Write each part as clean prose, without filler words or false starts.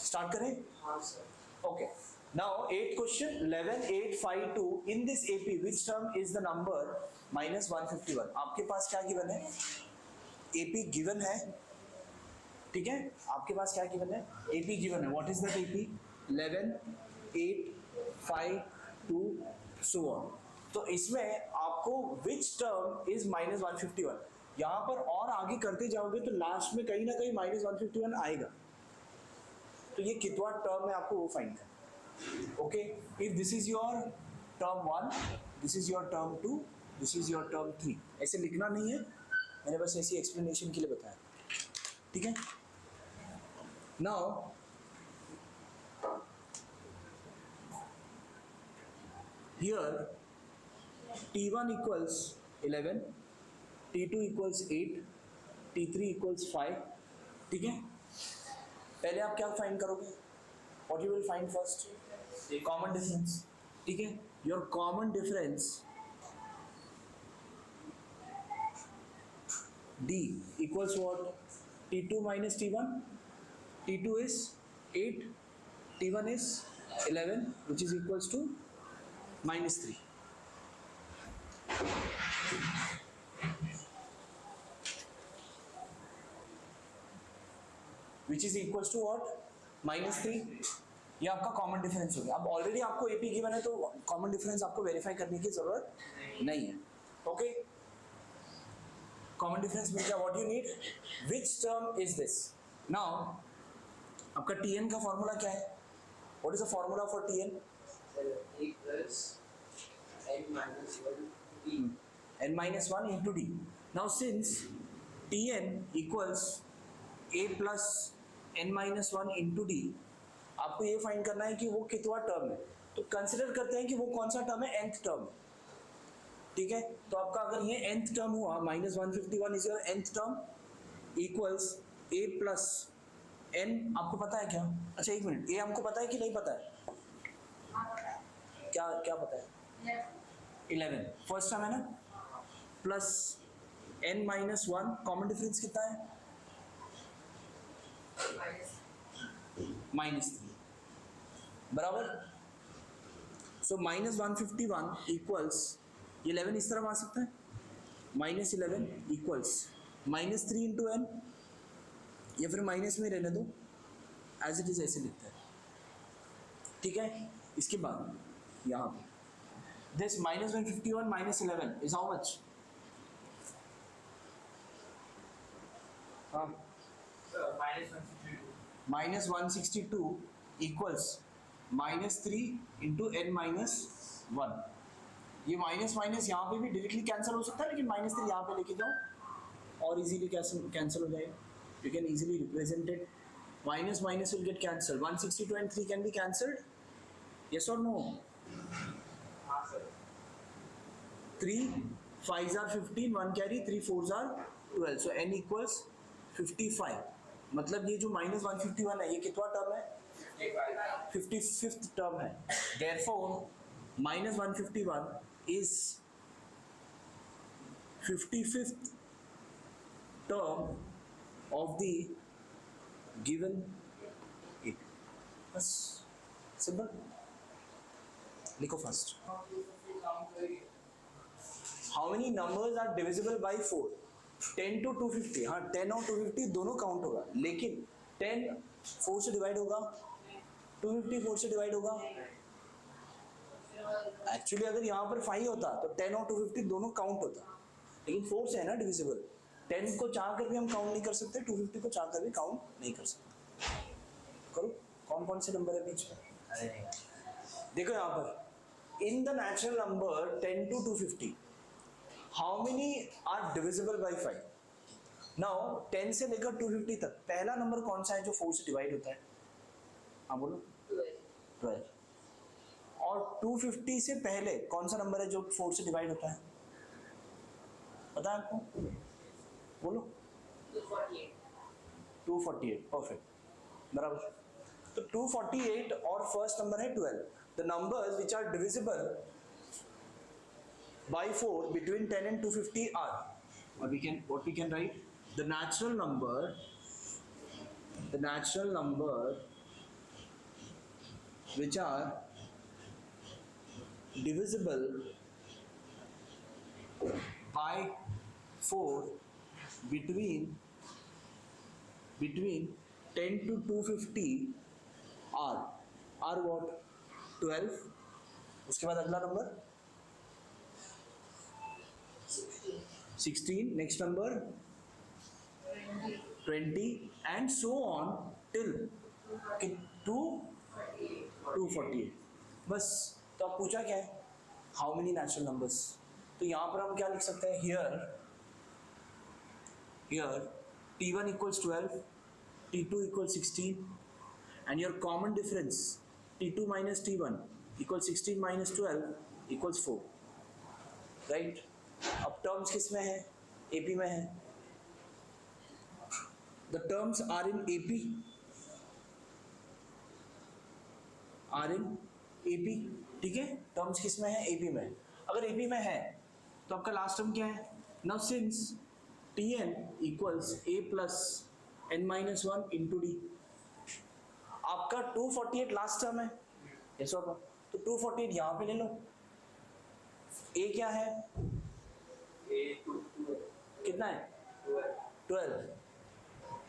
Start करें? हाँ sir. Okay, now 8th question 11852 in this AP which term is the number -151। आपके पास क्या गिवन है? एपी गिवन है, ठीक है, आपके पास क्या गिवन है? एपी गिवन है। What is that AP? 11 8 5 2 so on. तो इसमें आपको विच टर्म इज -151, यहां पर और आगे करते जाओगे तो लास्ट में कहीं ना कहीं -151 आएगा। तो ये कितवा टर्म है आपको वो फाइंड करना। Okay, if this is your term 1, this is your term 2, this is your term 3, ऐसे लिखना नहीं है, मैंने बस ऐसी एक्सप्लेनेशन के लिए बताया, ठीक है। Now here T1 equals 11, T2 equals 8, T3 equals 5, ठीक है। पहले आप क्या फाइंड करोगे? What you will find first? Common difference, ठीक है। Your common difference D equals what? T2 minus T1. T2 is 8, T1 is 11, which is equals to -3. Which is equals to what? -3। ये आपका कॉमन डिफरेंस हो गया। अब already आपको AP given है तो कॉमन डिफरेंस आपको वेरीफाई करने की जरूरत नहीं है। ओके, कॉमन डिफरेंस मिल गया। What you need? Which term is this? Now आपका टीएन का फॉर्मूला क्या है? What is the formula for TN? A plus n minus 1 D. n minus 1 into d. Now since tn equals a plus n minus 1 into d, आपको ये find करना है कि वो कितवा टर्म है। तो कंसिडर करते हैं कि वो कौन सा टर्म है? nth टर्म, ठीक है। तो आपका अगर ये nth टर्म हुआ, -151 is your nth term, equals a plus n, आपको पता है क्या? अच्छा एक मिनट, a हमको पता है कि नहीं पता है? क्या क्या पता है? 11 फर्स्ट टर्म है ना, plus n minus 1, common difference कितना है? -3, बराबर। सो -151 इक्वल्स 11 इस तरफ आ सकता है, -11 इक्वल्स -3 इंटू n, या फिर माइनस में रहने दो, एज इट इज ऐसे लिखता है, ठीक है। इसके बाद यहाँ पे दिस -151 -11 इज हाउ मच? हाँ, -162 इक्वल्स -3 इंटू n माइनस 1। ये माइनस माइनस यहाँ पे भी डायरेक्टली कैंसिल हो सकता है, लेकिन -3 यहाँ पे लेके जाओ और इजीली कैंसिल हो जाएगा। You can easily represent it, minus minus will get cancelled, 162 and 3 can be cancelled, yes or no? 3 5s are 15, 1 carry, 3 4s are 12, so n equals 55। मतलब ये जो -151 है ये कितना टर्म है? 55th टर्म है। Therefore -151 is 55th term of the given it। बस simple, लिखो first. How many numbers are divisible by 4? 10 to 250। हाँ, 10 और 250 दोनों काउंट होगा, लेकिन 10 4 से डिवाइड होगा, 250 4 से डिवाइड होगा। एक्चुअली अगर यहाँ पर 5 होता तो 10 और 250 दोनों काउंट होता, लेकिन 4 से है ना डिविजिबल। 10 को चाह कर भी हम काउंट नहीं कर सकते, 250 को चाह कर भी काउंट नहीं कर सकते। करो, कौन कौन से नंबर है बीच में? देखो यहाँ पर in the natural number 10 to 250 how many are divisible by 5? Now 10 से लेकर 250 तक पहला नंबर कौन सा है जो 4 से डिवाइड होता है? हाँ बोलो। 12। और 250 से पहले कौन सा नंबर है जो 4 से डिवाइड होता है? पता है आपको? बोलो। 248, परफेक्ट, बराबर। तो 248 और फर्स्ट नंबर है 12। The numbers which are divisible by 4 between 10 and 250 are, or what we can write, the natural number which are divisible by 4 between 10 to 250 are what? 12. उसके बाद अगला number 16, next number 20 and so on till 248. बस तो अब पूछा क्या है, how many natural numbers. तो यहाँ पर हम क्या लिख सकते हैं, here t1 equals 12, t2 equals 16 and your common difference t2 minus t1 equals 16 minus 12 equals 4, right? अब टर्म्स किस में है, एपी में है. The terms are in AP, ठीक है. टर्म्स किस में है, एपी में. अगर एपी में है तो आपका लास्ट टर्म क्या है. Now since tn equals a plus n minus 1 into D. आपका 248 लास्ट टर्म है, यस और नो. तो 248 यहाँ पे ले लो. a क्या है, कितना है, 12.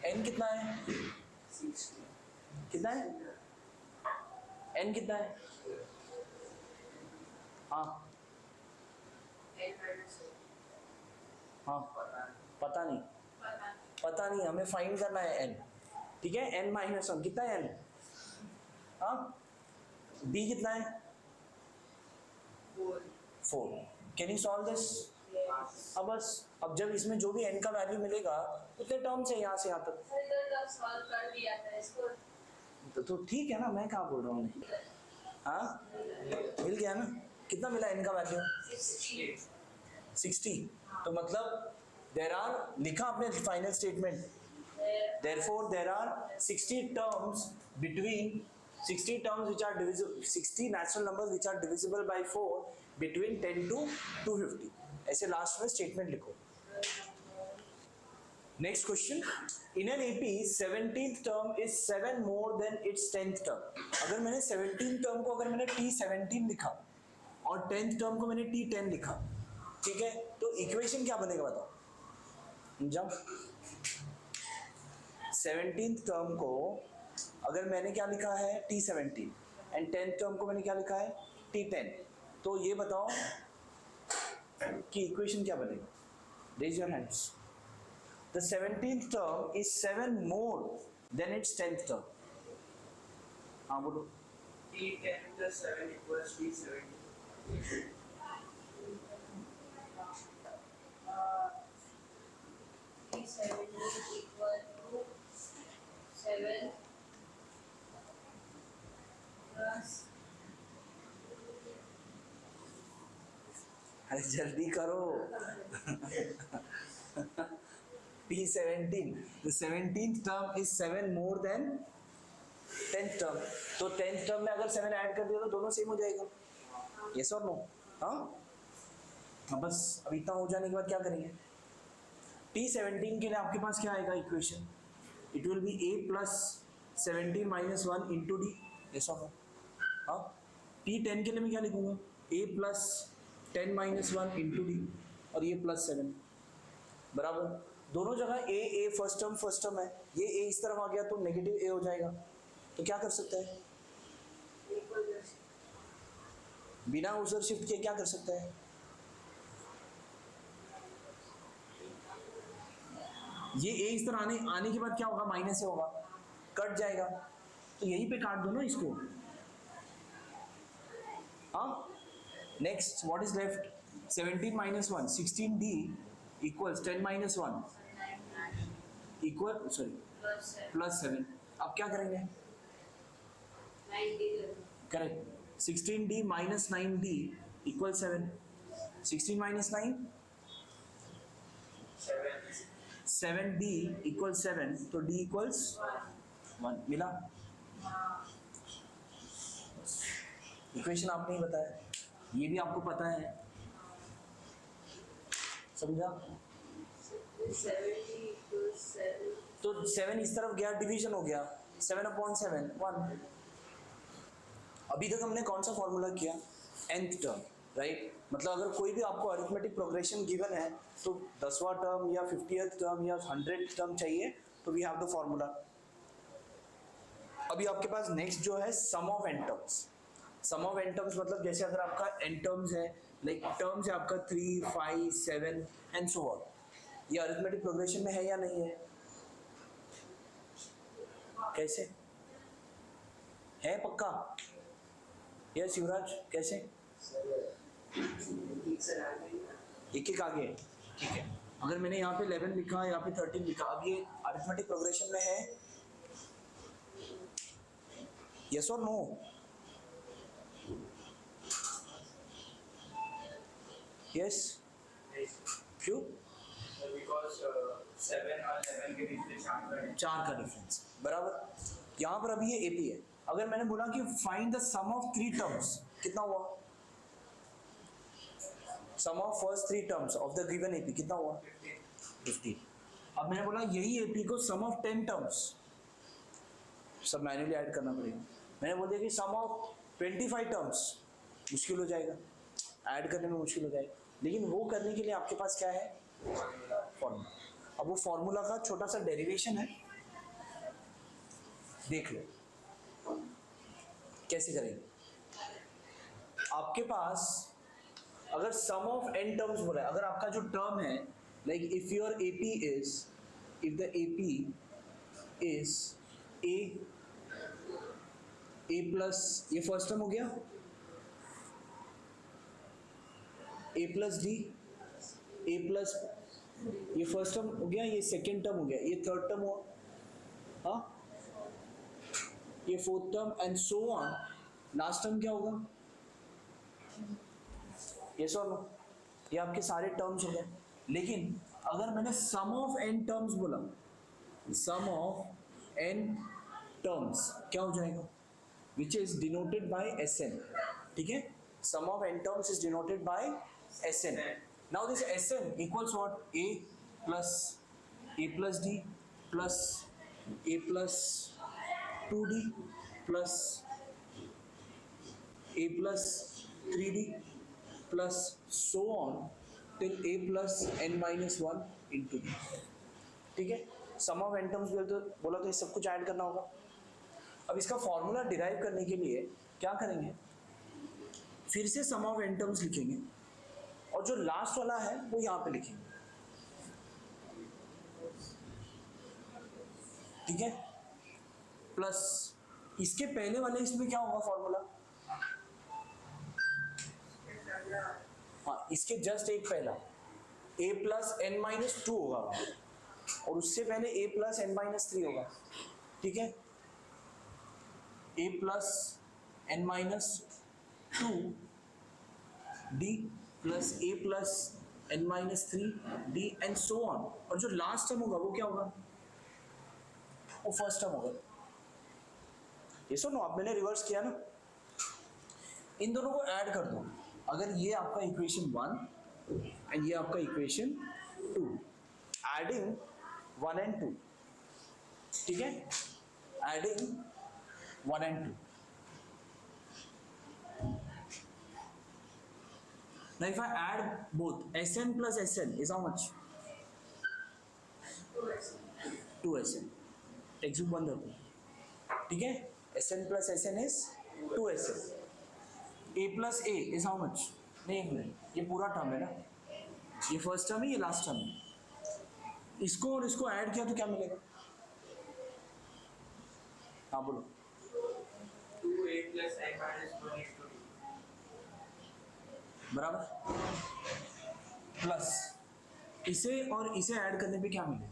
n कितना है, कितना है, n कितना है, हाँ हाँ पता नहीं हमें फाइंड करना है n, ठीक है. n माइनस 1 कितना है, n, हाँ. b कितना है, 4. Can you solve this. अब बस, अब जब इसमें जो भी n का वैल्यू मिलेगा उतने टर्म्स है यहाँ से यहाँ तक. तो ठीक है ना, मैं कहाँ बोल रहा हूँ. हाँ मिल गया ना. कितना मिला n का वैल्यू, 60. तो मतलब देयर आर, लिखा आपने final statement, therefore there are 60 terms which are divisible, 60 natural numbers which are divisible by 4 between 10 to 250. ऐसे लास्ट में स्टेटमेंट लिखो. Next question, in an AP 17th term is 7 more than its 10th term. अगर मैंने 17th term को अगर मैंने t17 लिखा और 10th टर्म को मैंने t10 लिखा, ठीक है, तो इक्वेशन क्या बनेगा बताओ. जब 17th टर्म को अगर मैंने क्या लिखा है, t17 एंड 10th टर्म को मैंने क्या लिखा है, t10, तो ये बताओ कि इक्वेशन क्या बनेगा. Raise your hands. The 17th term is 7 more than its 10th term. हाँ बोलो. t10 plus 7 equals t17. t17 equal to 7 plus, अरे जल्दी करो. t17, the 17th term is 7 more than 10th term. तो 10th term में अगर 7 add कर दिया तो दोनों सेम हो जाएगा, यस और नो. हाँ बस अब इतना हो जाने के बाद क्या करेंगे. t17 के लिए आपके पास क्या आएगा equation, it will be a plus 17 minus 1 into D, yes और नो. हाँ t10 के लिए मैं क्या लिखूंगा, a plus 10 minus 1 into D और ये प्लस 7, बराबर. दोनों जगह a फर्स्ट टर्म है, ये a इस तरफ आ गया तो नेगेटिव a हो जाएगा. तो क्या कर सकते हैं, बिना उधर शिफ्ट किए क्या कर सकते हैं, ये a इस तरह आने के बाद क्या होगा, माइनस से होगा, कट जाएगा. तो यहीं पे काट दो ना इसको. हाँ next what is left, 17 minus 1, 16d equals 10 minus 1 equal plus 7. अब क्या करेंगे, correct. 16d minus 9d equal 7. 16 minus 9 7d equal 7, तो d इक्वल्स 1. मिला. इक्वेशन आपने ही बताया, ये भी आपको पता है, समझा. तो 7 इस तरफ गया, डिवीजन हो गया, 7/7 1. अभी तक हमने कौन सा फॉर्मूला किया, nth टर्म, राइट। मतलब अगर कोई भी आपको अरिथमेटिक प्रोग्रेशन गिवन है तो 10वां टर्म या 50th टर्म या 100th टर्म चाहिए, तो वी हैव द फॉर्मूला। अभी आपके पास नेक्स्ट जो है sum of n terms. Sum of n terms मतलब जैसे अगर आपका n टर्म्स है, लाइक टर्म्स है आपका 3, 5, 7 एंड सो ऑन, ये अरिथमेटिक प्रोग्रेशन में है या नहीं है? कैसे है? पक्का? यस युवराज, कैसे? एक एक आगे, ठीक है। अगर मैंने यहाँ पे 11 लिखा, यहाँ पे 13 लिखा, अब ये अरिथमेटिक प्रोग्रेशन में है? यस और नो? यस, क्यों? Because 7 और 11 के बीच में 4 का डिफरेंस, बराबर। यहाँ पर अभी ये एपी है। अगर मैंने बोला कि find the sum of 3 terms, कितना हुआ? Sum of first 3 terms of the given AP कितना हुआ? 15। अब मैंने बोला यही एपी को सम ऑफ 10 टर्म्स, सब मैन्युअली ऐड करना पड़ेगा। मैंने बोल दिया कि सम ऑफ 25 टर्म्स, मुश्किल हो जाएगा, ऐड करने में मुश्किल हो जाएगा। लेकिन वो करने के लिए आपके पास क्या है? फॉर्मूला। अब वो फॉर्मूला का छोटा सा डेरिवेशन है, देख लो कैसे करेंगे। आपके पास अगर सम ऑफ n टर्म्स बोला है, अगर आपका जो टर्म है, like if your AP is, if the AP is a plus, ये फर्स्ट टर्म हो गया, a plus D, a plus, ये फर्स्ट टर्म हो गया, ये सेकेंड टर्म हो गया, ये थर्ड टर्म हुआ, हाँ, ये fourth term and so on, last term क्या होगा? यस और नो? ये आपके सारे टर्म्स हो गए। लेकिन अगर मैंने सम ऑफ n टर्म्स बोला, सम ऑफ n टर्म्स क्या हो जाएगा? Which is denoted by Sn, ठीक है। Sum of n terms is denoted by Sn। Now this Sn equals what? a plus d plus a plus 2d plus a plus 3d plus so on till a plus n minus 1 into d, ठीक है। Sum of n terms बोला तो ये सब कुछ add करना होगा। अब इसका फॉर्मूला डिराइव करने के लिए क्या करेंगे? फिर से सम ऑफ n टर्म्स लिखेंगे और जो लास्ट वाला है वो यहाँ पे लिखेंगे, ठीक है। प्लस इसके पहले वाले इसमें क्या होगा फॉर्मूला? हाँ, इसके जस्ट एक पहला a प्लस n माइनस 2 होगा और उससे पहले a प्लस n माइनस 3 होगा, ठीक है। a plus n minus 2 d plus a plus n minus 3 d and so on, और जो लास्ट टर्म होगा वो क्या होगा? वो फर्स्ट टर्म होगा। ये सुनो, अब मैंने रिवर्स किया ना, इन दोनों को ऐड कर दो। अगर ये आपका इक्वेशन 1 एंड ये आपका इक्वेशन 2, एडिंग 1 एंड 2, ठीक है, adding 1 and 2. Now if I add both, Sn plus Sn is how much? 2Sn. Text book बंद कर दो, ठीक है। Sn plus Sn is 2Sn. A plus A is how much? नहीं, एक मिनट, ये पूरा टर्म है ना, ये फर्स्ट टर्म है, ये लास्ट टर्म है। इसको और इसको ऐड किया तो क्या मिलेगा? हाँ बोलो। 2a plus n minus 1 into d, बराबर, प्लस इसे और इसे ऐड करने पे क्या मिलेगा?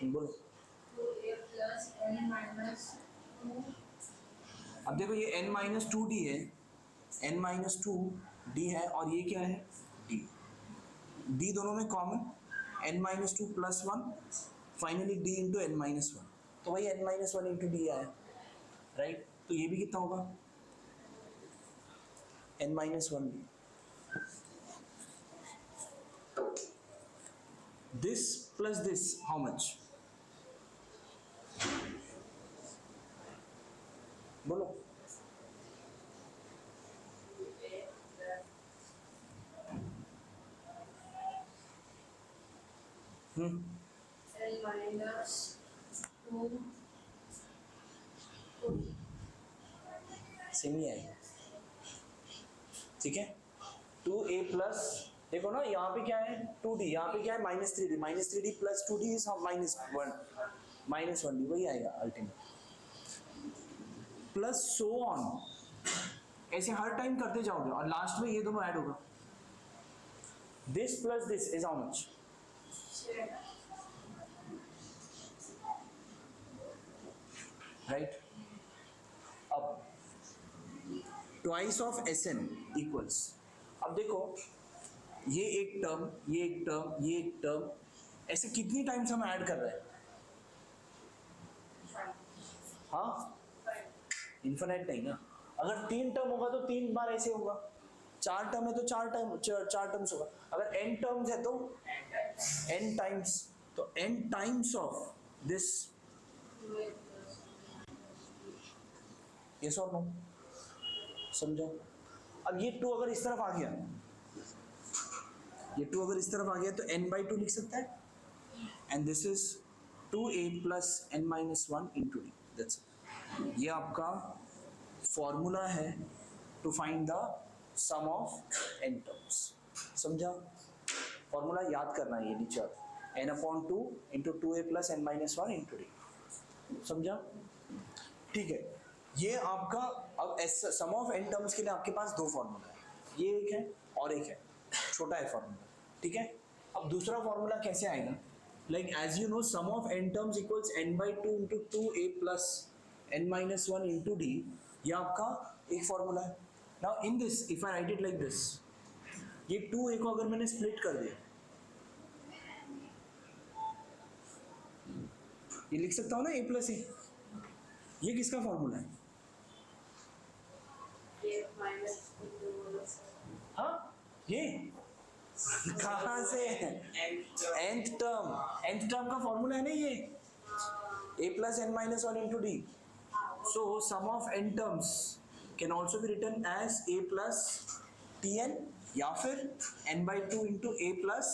बोलो। 2a plus n minus 2, अब देखो ये n माइनस 2d है, n माइनस 2d है, और ये क्या है? d। d दोनों में common, n minus 2 plus 1, finally d into n minus 1, तो वही n माइनस 1 इंटू d आया, राइट। तो ये भी कितना होगा? n minus 1d। This plus this how much? बोलो। L minus 2 सेम ही आएगा, ठीक है। 2a प्लस, देखो ना यहाँ पे क्या है 2d, यहाँ पे क्या है -3d, -3d plus 2d is -1d, वही आएगा अल्टीमेट, प्लस सो ऑन, ऐसे हर टाइम करते जाओगे और लास्ट में ये दोनों ऐड होगा। This plus this is how much, right. अब ट्वाइस ऑफ Sn इक्वल्स, अब देखो ये एक टर्म, ये एक टर्म, ये एक टर्म, ऐसे कितनी टाइम्स हम ऐड कर रहे हैं? हाँ, इन्फिनिट नहीं ना। अगर 3 टर्म होगा तो 3 बार ऐसे होगा, 4 टर्म है तो 4 टर्म्स होगा, अगर n टर्म्स है तो n टाइम्स, तो n times of this, yes और नो, समझो। अब ये 2 अगर इस तरफ आ गया, ये 2 अगर इस तरफ आ गया तो n/2 लिख सकता है, and this is 2a plus n-1 into d, that's it. ये आपका फॉर्मूला है to find the sum of n terms, समझा? फॉर्मूला याद करना है, ये नीचे n/2 into 2a plus n-1 into D, समझा? ठीक है, ये आपका अब सम ऑफ n टर्म्स के लिए आपके पास 2 फॉर्मूला है, ये एक है और एक है, छोटा है फॉर्मूला, ठीक है। अब दूसरा फॉर्मूला कैसे आएगा? Like as you know sum of n terms equals n/2 into 2a plus n-1 into d, ये आपका एक फॉर्मूला है। Now in this if I write it like this, ये 2a को अगर मैंने स्प्लिट कर दिया, ये लिख सकता हूँ ना a प्लस a, ये किसका फॉर्मूला है? हाँ, ये कहाँ से? nth टर्म का फॉर्मूला है ना ये, a plus n-1 into d. So sum of n terms can also be written as a plus tn या फिर n/2 into a plus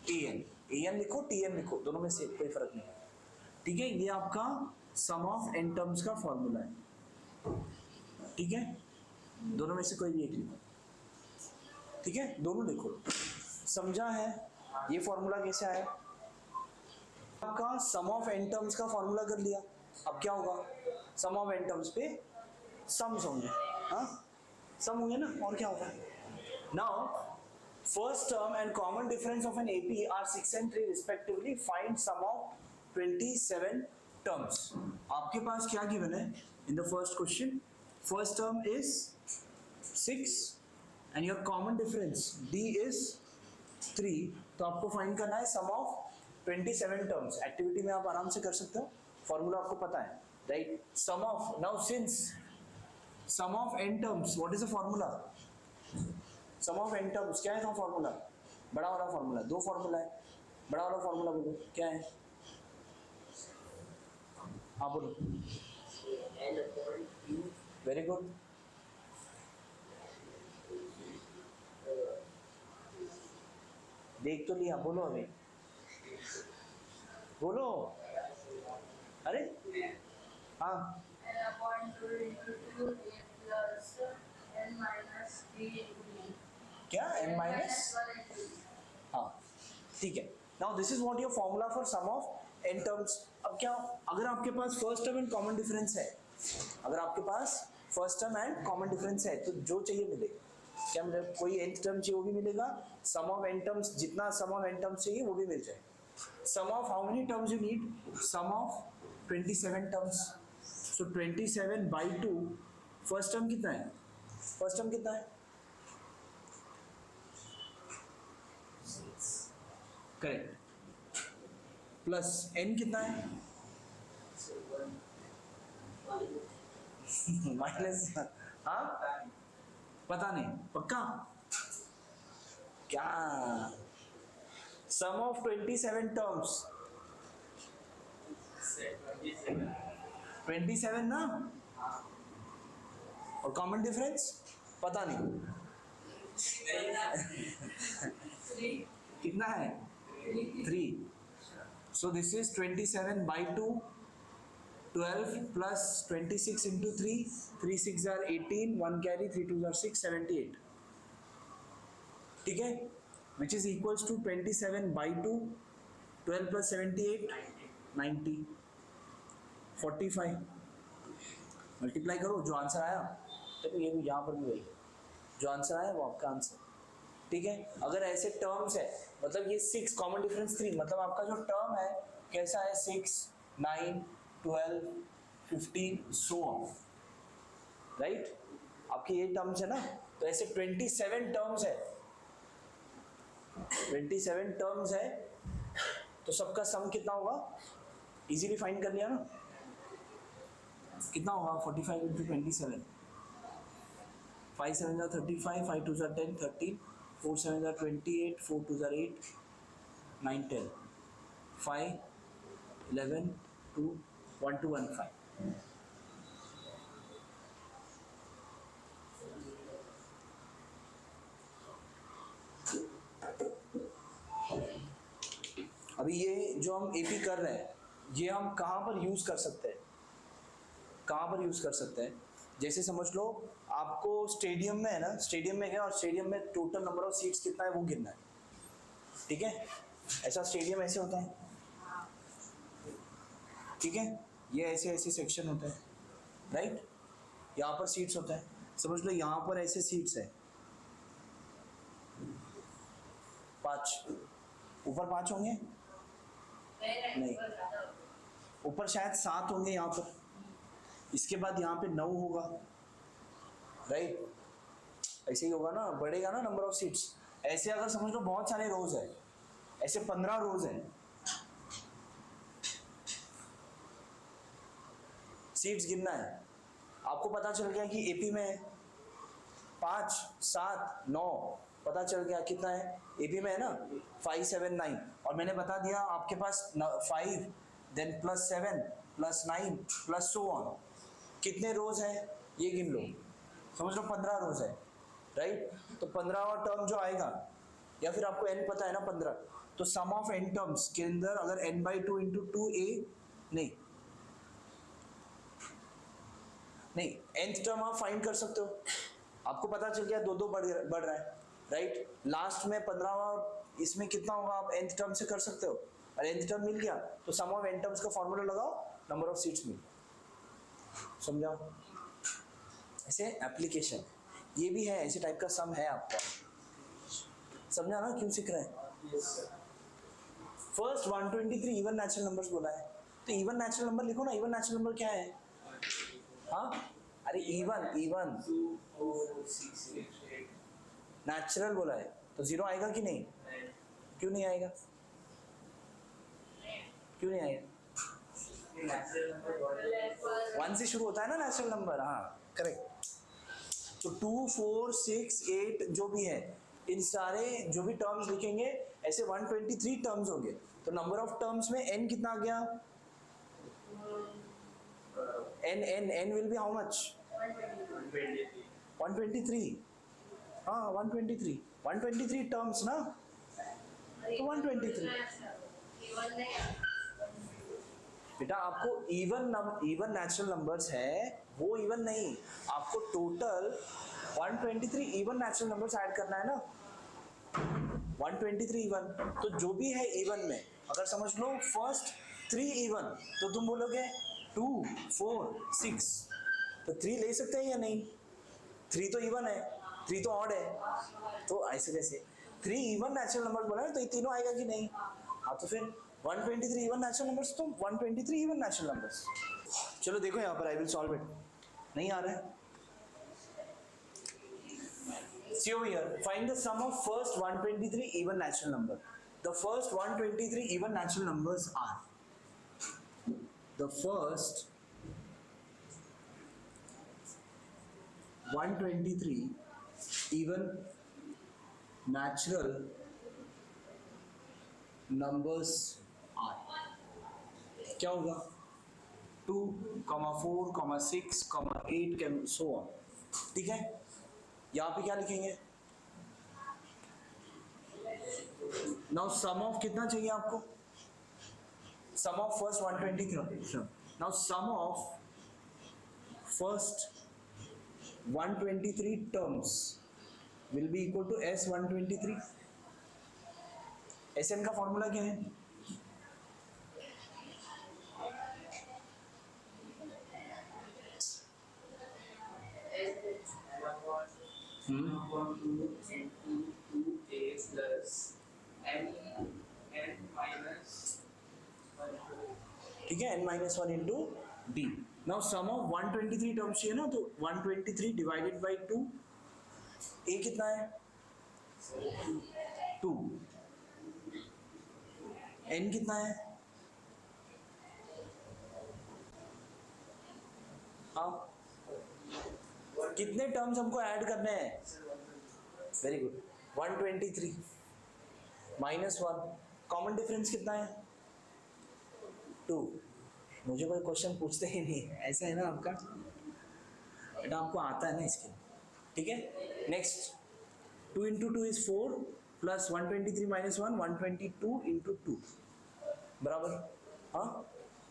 an, an लिखो tn लिखो, दोनों में से कोई फर्क नहीं है, ठीक है। ये आपका सम ऑफ n टर्म्स का फॉर्मूला है, ठीक है, दोनों में से कोई भी एक लिखो, ठीक है, दोनों लिखो, समझा है? ये फॉर्मूला कैसे आया? आपका सम ऑफ n टर्म्स का फॉर्मूला कर लिया, अब क्या होगा? सम ऑफ n टर्म्स पे सम्स होंगे, हाँ सम होंगे ना, और क्या होगा? Now first term and common difference of an AP are 6 and 3 respectively, find sum of 27 terms. आपके पास क्या गिवन है in the first question? First term is 6 and your common difference d is 3, तो आपको फाइंड करना है sum of 27 terms. Activity में आप आराम से कर सकते हो, फॉर्मूला आपको पता है, right? Sum of, now since sum of n terms, what is the formula? Sum of n terms क्या है फॉर्मूला? बड़ा वाला फॉर्मूला, 2 फॉर्मूला है, बड़ा वाला फॉर्मूला बोलो क्या है? हाँ बोलो, वेरी गुड, देख तो लिया, बोलो अभी, बोलो, अरे हाँ, क्या n-, हाँ ठीक है। Now this is what your formula for sum of n terms. अब क्या, अगर आपके पास first term and common difference है, अगर आपके पास first term and common difference है तो जो चाहिए मिलेगा, क्या मतलब कोई nth टर्म चाहिए वो भी मिलेगा, सम ऑफ n टर्म्स, जितना सम ऑफ n टर्म्स चाहिए वो भी मिल जाएगा। Sum of how many terms you need? Sum of 27 terms, so 27/2, first term कितना है? फर्स्ट टर्म कितना है? करेक्ट, प्लस n कितना है? माइनस, हाँ पता नहीं, पक्का क्या? सम ऑफ 27 टर्म्स, 27 ना, और कॉमन डिफरेंस पता नहीं कितना है 3. So this is 27 by 2, 12 plus 26 into 3, 3 6 are 18, 1 carry, 3 2 are 6, 78. ठीक है, which is equals to 27 by 2, 12 plus 78, 90, 45. Multiply करो, जो आंसर आया, तो ये भी यहाँ पर भी वही है, जो आंसर आया वो आपका आंसर. ठीक है, अगर ऐसे टर्म्स है, मतलब ये 6 कॉमन डिफरेंस 3, मतलब आपका जो टर्म है कैसा है 6, 9, 12, 15 सो ऑन, राइट. आपके ये टर्म्स है ना, तो ऐसे 27 टर्म्स है, 27 टर्म्स है, तो सबका सम कितना होगा, इजीली फाइंड कर लिया ना, कितना होगा 45 into 27, 5 7 are 35, 5 2 are 10, 13, 4 7 are 28, 4 2 are 8, 9 10, 5 11 2 1 2 1 5. अभी ये जो हम एपी कर रहे हैं, ये हम कहाँ पर यूज कर सकते हैं, कहाँ पर यूज कर सकते हैं. जैसे समझ लो आपको स्टेडियम में है ना, स्टेडियम में गया और स्टेडियम में टोटल नंबर ऑफ सीट्स कितना है वो गिनना है. ठीक है, ऐसा स्टेडियम ऐसे होता है. ठीक है, ये ऐसे ऐसे सेक्शन होता है, राइट. यहाँ पर सीट्स होता है, समझ लो यहाँ पर ऐसे सीट्स है 5, ऊपर 5 होंगे, नहीं ऊपर शायद 7 होंगे यहाँ पर, इसके बाद यहाँ पे 9 होगा, राइट. ऐसे ही होगा ना, बढ़ेगा ना नंबर ऑफ सीट्स. ऐसे अगर समझ लो बहुत सारे रोज है, ऐसे 15 रोज है, सीट्स गिनना है. आपको पता चल गया कि एपी में 5 7 9, पता चल गया कितना है एपी में है ना 5 7 9, और मैंने बता दिया आपके पास 5 then plus 7 plus 9 plus so on, कितने रोज है ये गिन लो. समझ लो 15 रोज है, राइट. तो 15वां टर्म जो आएगा, या फिर आपको n पता है ना 15, तो सम ऑफ n टर्म्स के अंदर अगर n by 2 into 2a, नहीं nth टर्म आप फाइंड कर सकते हो. आपको पता चल गया 2 2 बढ़ रहा है, राइट. लास्ट में 15वां इसमें कितना होगा आप nth टर्म से कर सकते हो, और nth टर्म मिल गया तो सम ऑफ n टर्म्स का फॉर्मूला लगाओ, नंबर ऑफ सीट्स मिल. समझाओ. ऐसे एप्लीकेशन ये भी है, ऐसे टाइप का सम है आपका. समझा ना क्यों सीख रहे हैं. फर्स्ट 123 इवन नेचुरल नंबर्स बोला है, तो इवन नेचुरल नंबर लिखो ना. इवन नेचुरल नंबर क्या है, हाँ अरे इवन 2 4 6 8 नेचुरल बोला है, तो 0 आएगा कि नहीं, क्यों नहीं आएगा, क्यों नहीं आएगा. 1 से शुरू होता है ना नेचुरल नंबर, हाँ करेक्ट. तो 2 4 6 8 जो भी है, इन सारे जो भी टर्म्स लिखेंगे ऐसे 123 टर्म्स होंगे, तो नंबर ऑफ टर्म्स में n कितना आ गया, n will be how much, 123. हाँ 123 टर्म्स ना, तो 123. बेटा आपको इवन नेचुरल नंबर्स है, वो इवन नहीं, आपको total 123 even natural numbers add करना है ना. 123 इवन, तो जो भी है इवन में, अगर समझ लो फर्स्ट 3 इवन, तो तुम बोलोगे 2 4 6, तो 3 ले सकते हैं या नहीं. 3 तो इवन है, 3 तो ऑड है, तो ऐसे कैसे 3 इवन नेचुरल नंबर्स बोला है, तो ये तीनों आएगा कि नहीं. हाँ तो फिर 123 इवन नेचुरल नंबर्स, तो 123 इवन नेचुरल नंबर्स. चलो देखो यहाँ पर, आई विल सॉल्व इट. नहीं आ रहा है. See over here, find the sum of first 123 even natural number. The first 123 even natural numbers are, the first 123 even natural numbers are, क्या होगा 2, 4, 6, 8 so on. ठीक है, यहाँ पे क्या लिखेंगे? नाउ सम ऑफ कितना चाहिए आपको? Sum of first 123. Now sum of first 123 terms will be equal to S 123. SN का फॉर्मूला क्या है? ठीक है, n-1 into d. Now sum of 123 terms चाहिए ना, तो 123 डिवाइडेड बाई 2, a कितना है? 2. n कितना है? हाँ, कितने टर्म्स हमको ऐड करने हैं? Very good. 123 minus 1, common difference कितना है? 2. मुझे कोई क्वेश्चन पूछते ही नहीं है, ऐसा है ना आपका, बेटा आपको आता है ना इसके. ठीक है, next 2 into 2 is 4 plus 123 minus 1 122 into 2 बराबर. हाँ,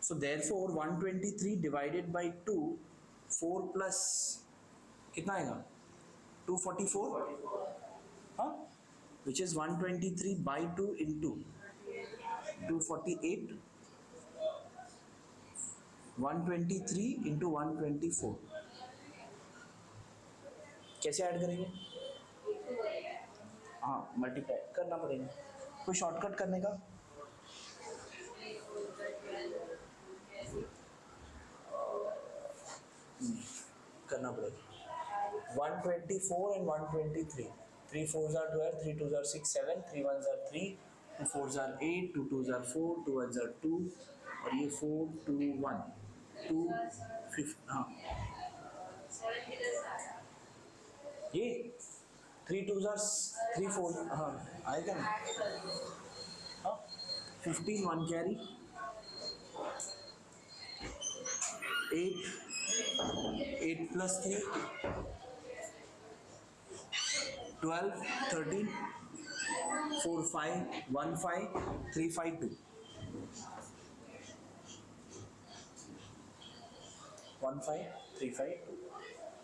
so therefore 123 divided by 2, 4 plus कितना आएगा? 244. हाँ, which is 123 by 2 into 248, 123 into 124. कैसे ऐड करेंगे? हाँ, मल्टीप्लाई करना पड़ेगा. कोई शॉर्टकट करने का? करना पड़ेगा. 124 and 123. 3 4s are 12, 3 2s are 6 7, 3 1s are 3, 2 4s are 8, 2 2s are 4, 2 1s are 2 और ये 4 2 1 2 5. हाँ, ये 3 2s are 3 4. हाँ, आएगा ना? हाँ, 15 1 कैरी, 8 plus 3 12 13 4 5 1 5 3 5 2 1 5 3 5 2.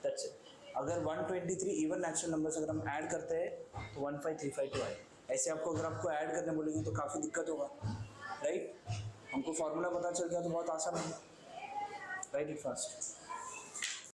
That's it. अगर 123 इवन नेचुरल नंबर्स अगर हम ऐड करते हैं तो 1 5 3 5 2 आए. ऐसे आपको अगर आपको ऐड करने बोलेंगे तो काफ़ी दिक्कत होगा, राइट? हमको फॉर्मूला पता चल गया तो बहुत आसान है. Right it fast.